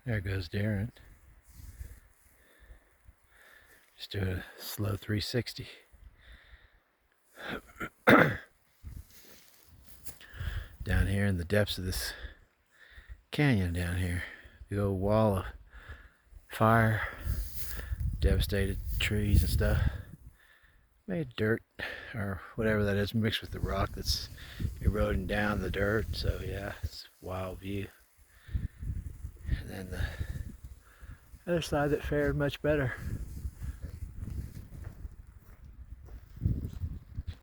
There goes Darren. Just doing a slow 360. Down here in the depths of this canyon down here. The old wall of fire, devastated trees and stuff. Made dirt or whatever that is mixed with the rock that's eroding down the dirt. So yeah, it's a wild view. And then the other side that fared much better.